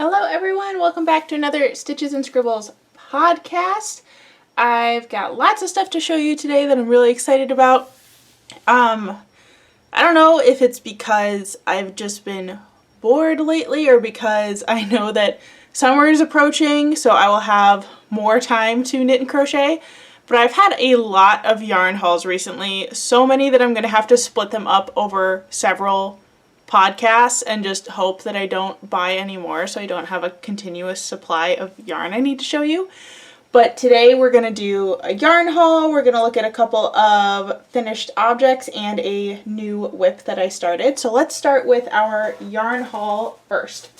Hello everyone, welcome back to another Stitches and Scribbles podcast. I've got lots of stuff to show you today that I'm really excited about. I don't know if it's because I've just been bored lately or because I know that summer is approaching, so I will have more time to knit and crochet. But I've had a lot of yarn hauls recently, so many that I'm going to have to split them up over several podcasts and just hope that I don't buy any more so I don't have a continuous supply of yarn I need to show you. But today we're going to do a yarn haul. We're going to look at a couple of finished objects and a new whip that I started. So let's start with our yarn haul first.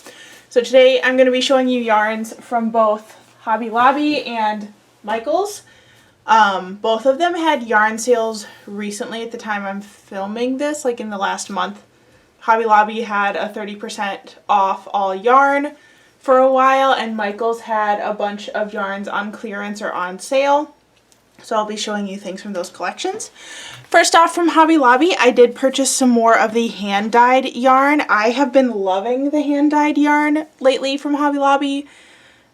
So today I'm going to be showing you yarns from both Hobby Lobby and Michaels. Both of them had yarn sales recently at the time I'm filming this, like in the last month. Hobby Lobby had a 30% off all yarn for a while, and Michaels had a bunch of yarns on clearance or on sale. So I'll be showing you things from those collections. First off, from Hobby Lobby, I did purchase some more of the hand-dyed yarn. I have been loving the hand-dyed yarn lately from Hobby Lobby.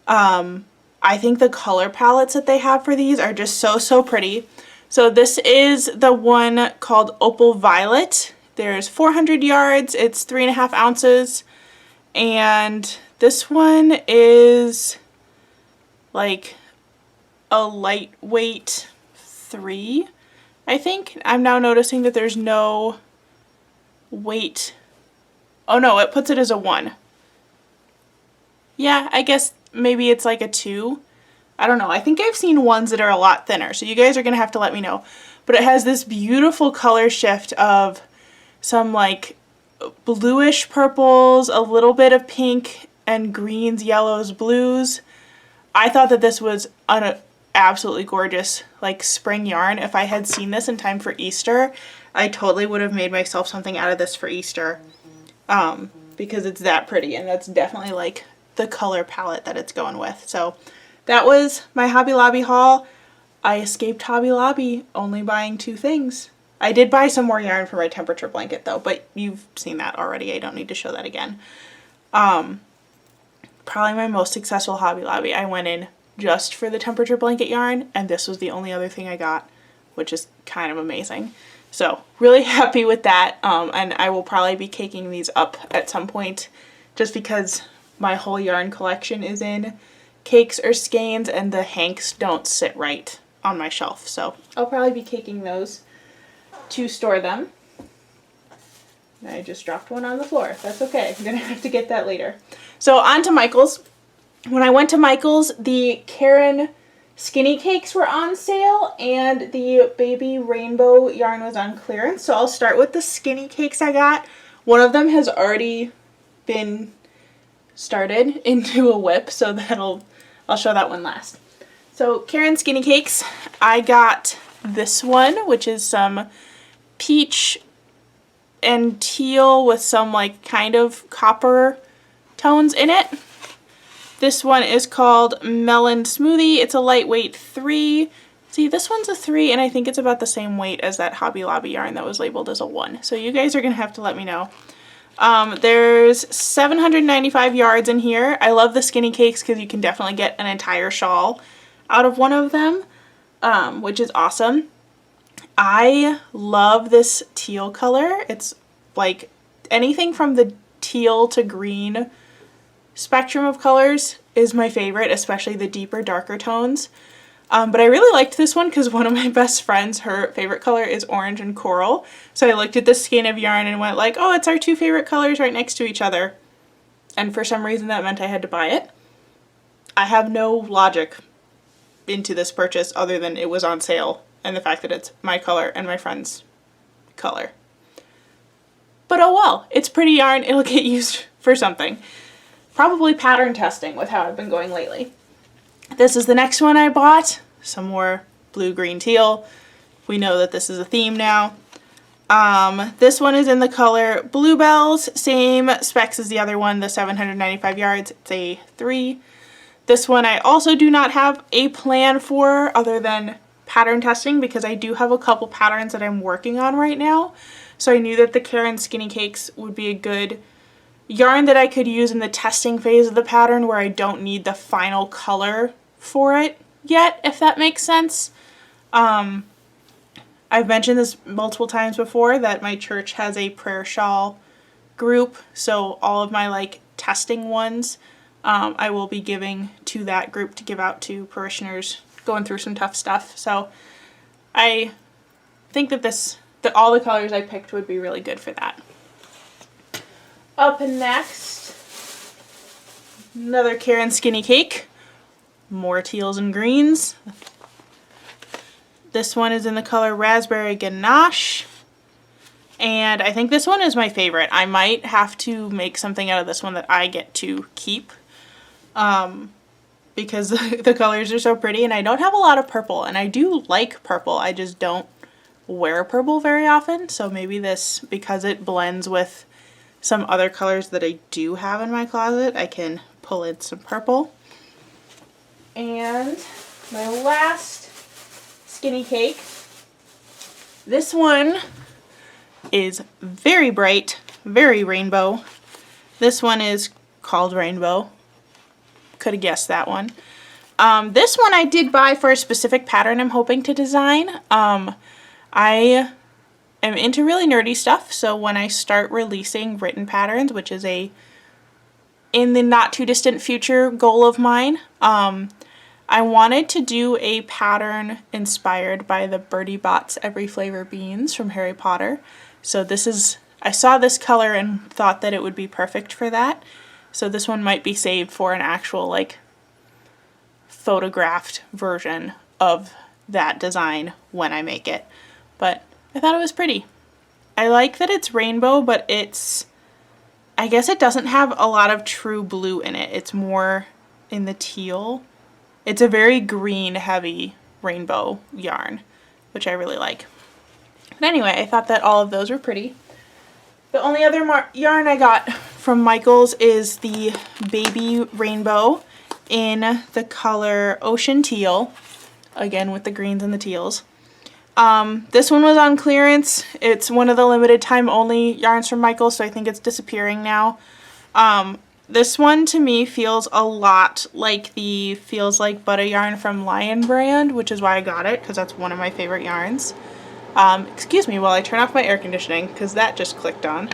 I think the color palettes that they have for these are just so pretty. So this is the one called Opal Violet. There's 400 yards, it's 3.5 ounces, and this one is like a lightweight 3, I think. I'm now noticing that there's no weight. Oh no, it puts it as a 1. Yeah, I guess maybe it's like a 2. I don't know. I think I've seen ones that are a lot thinner, so you guys are going to have to let me know. But it has this beautiful color shift of some like bluish purples, a little bit of pink and greens, yellows, blues. I thought that this was an absolutely gorgeous like spring yarn. If I had seen this in time for Easter, I totally would have made myself something out of this for Easter, because it's that pretty, and that's definitely like the color palette that it's going with. So that was my Hobby Lobby haul. I escaped Hobby Lobby only buying 2 things. I did buy some more yarn for my temperature blanket though, but you've seen that already. I don't need to show that again. Probably my most successful Hobby Lobby. I went in just for the temperature blanket yarn, and this was the only other thing I got, which is kind of amazing. So really happy with that, and I will probably be caking these up at some point just because my whole yarn collection is in cakes or skeins and the hanks don't sit right on my shelf. So I'll probably be caking those to store them. I just dropped one on the floor. That's okay. I'm gonna have to get that later. So on to Michaels. When I went to Michaels, the Karen skinny cakes were on sale and the baby rainbow yarn was on clearance. So I'll start with the skinny cakes I got. One of them has already been started into a whip, so I'll show that one last. So Karen skinny cakes, I got this one, which is some peach and teal with some like kind of copper tones in it. This one is called Melon Smoothie. It's a lightweight 3. See, this one's a 3, and I think it's about the same weight as that Hobby Lobby yarn that was labeled as a 1. So you guys are going to have to let me know. There's 795 yards in here. I love the skinny cakes because you can definitely get an entire shawl out of one of them, which is awesome. I love this teal color. It's like anything from the teal to green spectrum of colors is my favorite, especially the deeper, darker tones. But I really liked this one because one of my best friends, her favorite color is orange and coral. So I looked at the skein of yarn and went like, oh, it's our 2 favorite colors right next to each other. And for some reason that meant I had to buy it. I have no logic into this purchase other than it was on sale and the fact that it's my color and my friend's color. But oh well, it's pretty yarn. It'll get used for something. Probably pattern testing with how I've been going lately. This is the next one I bought. Some more blue, green, teal. We know that this is a theme now. This one is in the color Bluebells. Same specs as the other one, the 795 yards. It's a 3. This one I also do not have a plan for other than pattern testing because I do have a couple patterns that I'm working on right now. So I knew that the Karen Skinny Cakes would be a good yarn that I could use in the testing phase of the pattern where I don't need the final color for it yet, if that makes sense. I've mentioned this multiple times before that my church has a prayer shawl group, so all of my like testing ones I will be giving to that group to give out to parishioners going through some tough stuff. So I think that all the colors I picked would be really good for that. Up next, another Karen Skinny Cake. More teals and greens. This one is in the color Raspberry Ganache. And I think this one is my favorite. I might have to make something out of this one that I get to keep. Because the colors are so pretty, and I don't have a lot of purple, and I do like purple. I just don't wear purple very often. So maybe this, because it blends with some other colors that I do have in my closet, I can pull in some purple. And my last Skinny Cake. This one is very bright, very rainbow. This one is called Rainbow. Could have guessed that one. This one I did buy for a specific pattern I'm hoping to design. I am into really nerdy stuff, so when I start releasing written patterns, which is in the not too distant future goal of mine, I wanted to do a pattern inspired by the Bertie Bott's Every Flavor Beans from Harry Potter. So I saw this color and thought that it would be perfect for that. So this one might be saved for an actual like photographed version of that design when I make it. But I thought it was pretty. I like that it's rainbow, but I guess it doesn't have a lot of true blue in it. It's more in the teal. It's a very green heavy rainbow yarn, which I really like. But anyway, I thought that all of those were pretty. The only other yarn I got from Michaels is the Baby Rainbow in the color Ocean Teal, again with the greens and the teals. This one was on clearance. It's one of the limited time only yarns from Michaels, so I think it's disappearing now. This one to me feels a lot like the Feels Like Butter yarn from Lion brand, which is why I got it, because that's one of my favorite yarns. Excuse me while I turn off my air conditioning, because that just clicked on.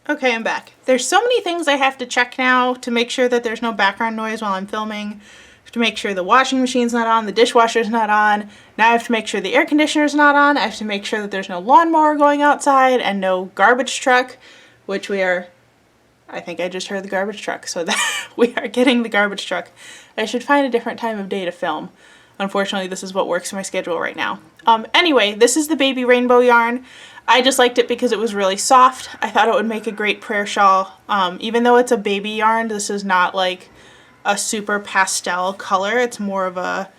Okay, I'm back. There's so many things I have to check now to make sure that there's no background noise while I'm filming. I have to make sure the washing machine's not on, the dishwasher's not on. Now I have to make sure the air conditioner's not on. I have to make sure that there's no lawnmower going outside and no garbage truck, which I think I just heard the garbage truck, so that we are getting the garbage truck. I should find a different time of day to film. Unfortunately, this is what works in my schedule right now. Anyway, this is the Baby Rainbow yarn. I just liked it because it was really soft. I thought it would make a great prayer shawl. Even though it's a baby yarn, this is not like a super pastel color. It's more of a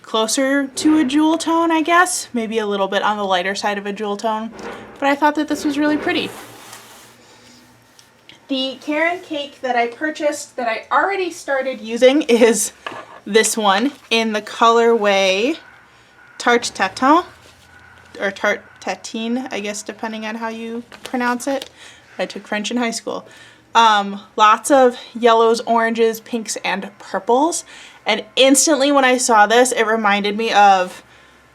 closer to a jewel tone, I guess. Maybe a little bit on the lighter side of a jewel tone. But I thought that this was really pretty. The Karen cake that I purchased that I already started using is this one in the colorway Tarte Tatin, or Tarte Tatine, I guess, depending on how you pronounce it. I took French in high school. Lots of yellows, oranges, pinks, and purples. And instantly when I saw this, it reminded me of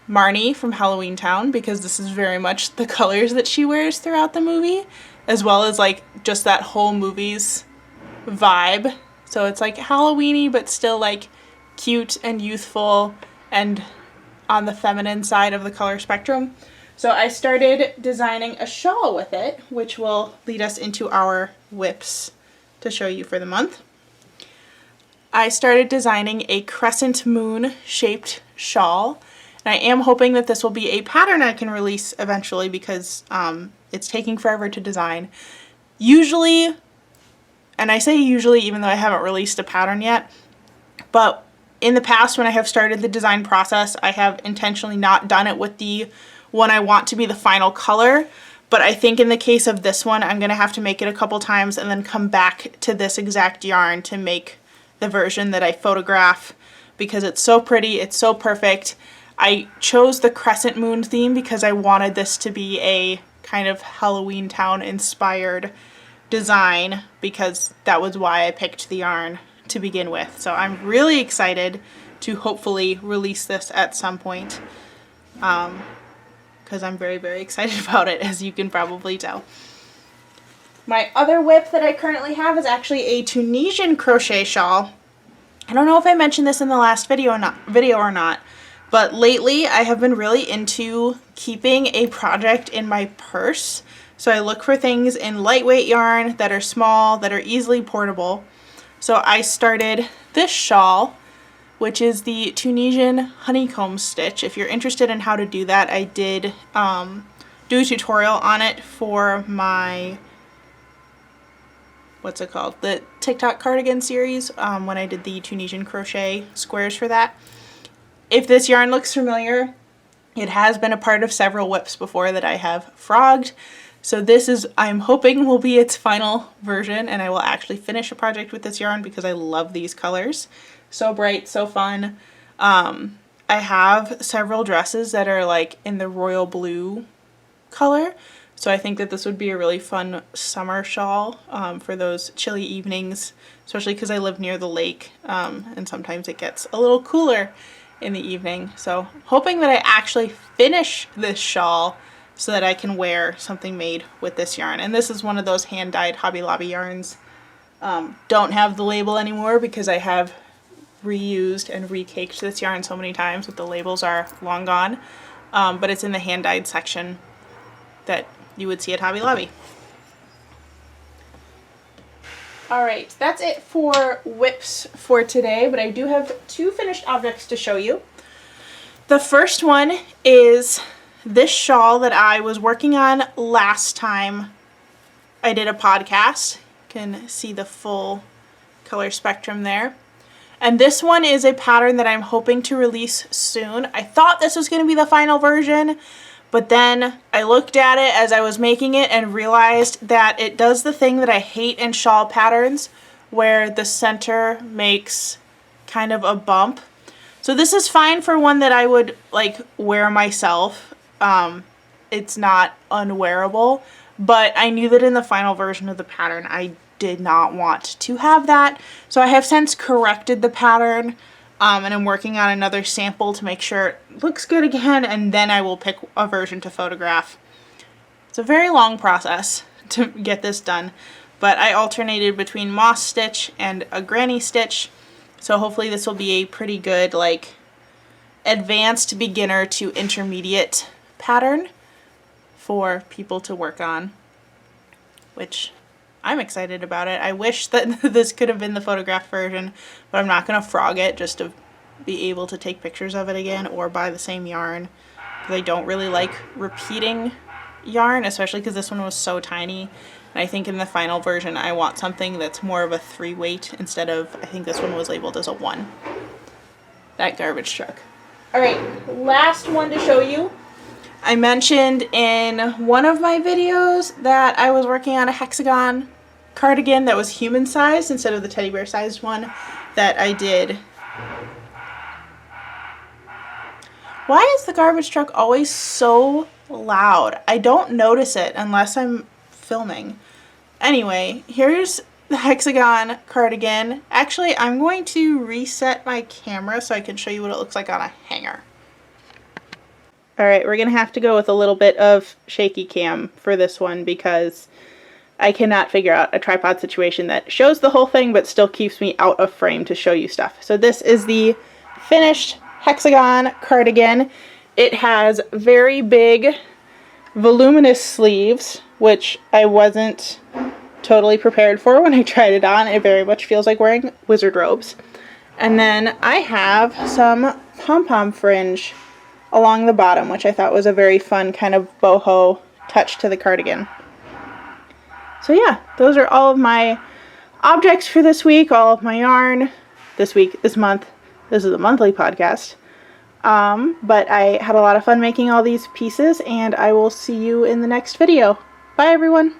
Marnie from Halloween Town, because this is very much the colors that she wears throughout the movie, as well as like just that whole movie's vibe. So it's like Halloween-y, but still like cute and youthful and on the feminine side of the color spectrum. So I started designing a shawl with it, which will lead us into our whips to show you for the month. I started designing a crescent moon shaped shawl, and I am hoping that this will be a pattern I can release eventually, because it's taking forever to design. Usually, and I say usually even though I haven't released a pattern yet, but in the past when I have started the design process, I have intentionally not done it with the one I want to be the final color. But I think in the case of this one, I'm going to have to make it a couple times and then come back to this exact yarn to make the version that I photograph, because it's so pretty, it's so perfect. I chose the crescent moon theme because I wanted this to be a kind of Halloween Town inspired design because that was why I picked the yarn to begin with. So I'm really excited to hopefully release this at some point because I'm very, very excited about it, as you can probably tell. My other whip that I currently have is actually a Tunisian crochet shawl. I don't know if I mentioned this in the last video or not, but lately I have been really into keeping a project in my purse. So I look for things in lightweight yarn that are small, that are easily portable. So I started this shawl, which is the Tunisian honeycomb stitch. If you're interested in how to do that, I did do a tutorial on it for my, what's it called? The TikTok cardigan series when I did the Tunisian crochet squares for that. If this yarn looks familiar, it has been a part of several whips before that I have frogged. So this is, I'm hoping, will be its final version, and I will actually finish a project with this yarn because I love these colors. So bright, so fun. I have several dresses that are like in the royal blue color. So I think that this would be a really fun summer shawl for those chilly evenings, especially because I live near the lake and sometimes it gets a little cooler in the evening. So hoping that I actually finish this shawl so that I can wear something made with this yarn. And this is one of those hand-dyed Hobby Lobby yarns. Don't have the label anymore because I have reused and recaked this yarn so many times that the labels are long gone. But it's in the hand-dyed section that you would see at Hobby Lobby. Alright, that's it for whips for today, but I do have two finished objects to show you. The first one is this shawl that I was working on last time I did a podcast. You can see the full color spectrum there. And this one is a pattern that I'm hoping to release soon. I thought this was going to be the final version, but then I looked at it as I was making it and realized that it does the thing that I hate in shawl patterns, where the center makes kind of a bump. So this is fine for one that I would like wear myself. It's not unwearable, but I knew that in the final version of the pattern I did not want to have that. So I have since corrected the pattern and I'm working on another sample to make sure it looks good again, and then I will pick a version to photograph. It's a very long process to get this done, but I alternated between moss stitch and a granny stitch, so hopefully this will be a pretty good like advanced beginner to intermediate pattern for people to work on, which I'm excited about it. I wish that this could have been the photograph version, but I'm not going to frog it just to be able to take pictures of it again or buy the same yarn, because I don't really like repeating yarn, especially because this one was so tiny. And I think in the final version I want something that's more of a 3 weight instead of, I think this one was labeled as a 1. That garbage truck. Alright, last one to show you. I mentioned in one of my videos that I was working on a hexagon cardigan that was human sized instead of the teddy bear sized one that I did. Why is the garbage truck always so loud? I don't notice it unless I'm filming. Anyway, here's the hexagon cardigan. Actually, I'm going to reset my camera so I can show you what it looks like on a hanger. Alright, we're going to have to go with a little bit of shaky cam for this one because I cannot figure out a tripod situation that shows the whole thing but still keeps me out of frame to show you stuff. So this is the finished hexagon cardigan. It has very big, voluminous sleeves, which I wasn't totally prepared for when I tried it on. It very much feels like wearing wizard robes. And then I have some pom-pom fringe along the bottom, which I thought was a very fun kind of boho touch to the cardigan. So yeah, those are all of my objects for this week, all of my yarn this week, this month. This is a monthly podcast. But I had a lot of fun making all these pieces, and I will see you in the next video. Bye everyone!